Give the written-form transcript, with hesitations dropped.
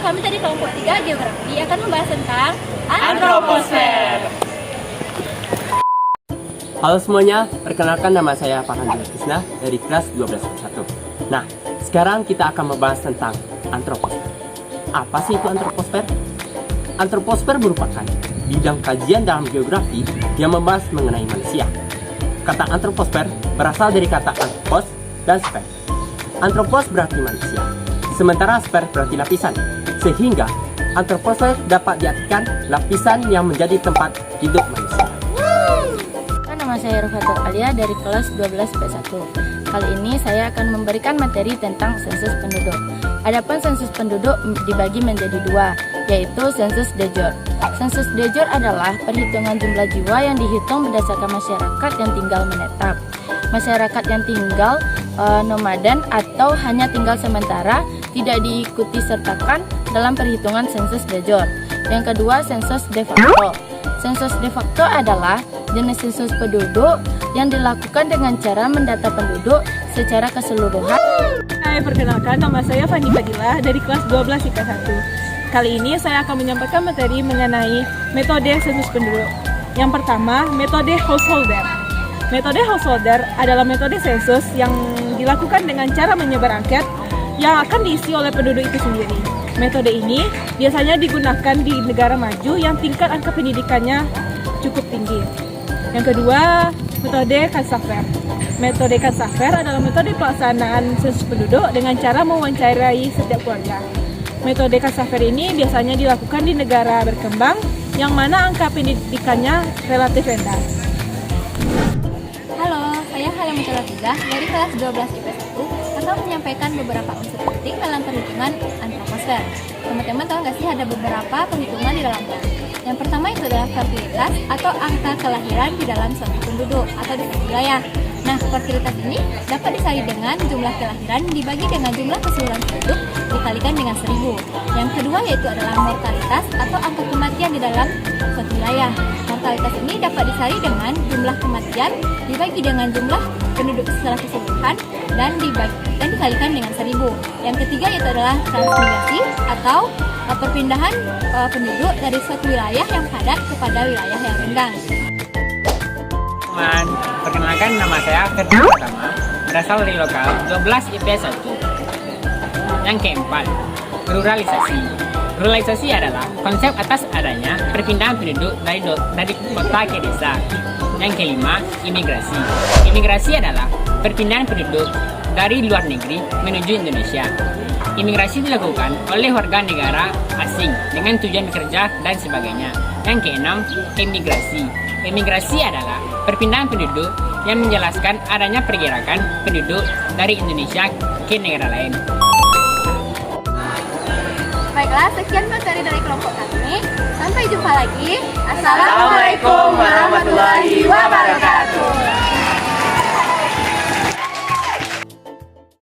kami dari kelompok 3 Geografi akan membahas tentang Antroposfer. Halo semuanya, perkenalkan nama saya Farhan Krisna dari kelas 12.1. Nah, sekarang kita akan membahas tentang antroposfer. Apa sih itu antroposfer? Antroposfer merupakan bidang kajian dalam geografi yang membahas mengenai manusia. Kata antroposfer berasal dari kata antropos dan sfer. Antropos berarti manusia, sementara sfer berarti lapisan, sehingga antroposfer dapat diartikan lapisan yang menjadi tempat hidup manusia. Nama saya Rufatul Alia dari kelas 12B1. Kali ini saya akan memberikan materi tentang sensus penduduk. Adapun sensus penduduk dibagi menjadi dua, yaitu sensus de jure. Sensus de jure adalah perhitungan jumlah jiwa yang dihitung berdasarkan masyarakat yang tinggal menetap. Masyarakat yang tinggal nomaden atau hanya tinggal sementara tidak diikuti sertakan dalam perhitungan sensus de jure. Yang kedua, sensus de facto. Sensus de facto adalah jenis sensus penduduk yang dilakukan dengan cara mendata penduduk secara keseluruhan. Hai, perkenalkan nama saya Fani Fadilah dari kelas 12 IPA 1. Kali ini saya akan menyampaikan materi mengenai metode sensus penduduk. Yang pertama, metode householder. Metode householder adalah metode sensus yang dilakukan dengan cara menyebar angket yang akan diisi oleh penduduk itu sendiri. Metode ini biasanya digunakan di negara maju yang tingkat angka pendidikannya cukup tinggi. Yang kedua, metode Katsafer. Metode Katsafer adalah metode pelaksanaan sensus penduduk dengan cara mewawancarai setiap keluarga. Metode Katsafer ini biasanya dilakukan di negara berkembang yang mana angka pendidikannya relatif rendah. Halo, saya Halimah Tidah dari kelas 12 IPS 1 akan menyampaikan beberapa unsur penting dalam perhitungan antroposfer. Teman-teman tahu nggak sih ada beberapa perhitungan di dalamnya? Yang pertama itu adalah fertilitas atau angka kelahiran di dalam suatu penduduk atau di suatu wilayah. Nah, fertilitas ini dapat dicari dengan jumlah kelahiran dibagi dengan jumlah keseluruhan penduduk dikalikan dengan 1000. Yang kedua yaitu adalah mortalitas atau angka kematian di dalam suatu wilayah. Mortalitas ini dapat dicari dengan jumlah kematian dibagi dengan jumlah penduduk secara keseluruhan dan dikalikan dengan 1000. Yang ketiga yaitu adalah transmigrasi atau perpindahan penduduk dari suatu wilayah yang padat kepada wilayah yang renggang. Perkenalkan nama saya Ferdi Pertama, berasal dari lokal 12 IPS 1. Yang keempat, ruralisasi. Ruralisasi adalah konsep atas adanya perpindahan penduduk dari kota ke desa. Yang kelima, imigrasi. Imigrasi adalah perpindahan penduduk dari luar negeri menuju Indonesia. Imigrasi dilakukan oleh warga negara asing dengan tujuan bekerja dan sebagainya. Yang keenam, emigrasi. Emigrasi adalah perpindahan penduduk yang menjelaskan adanya pergerakan penduduk dari Indonesia ke negara lain. Baiklah, sekian materi dari kelompok kami. Sampai jumpa lagi. Assalamualaikum warahmatullahi wabarakatuh.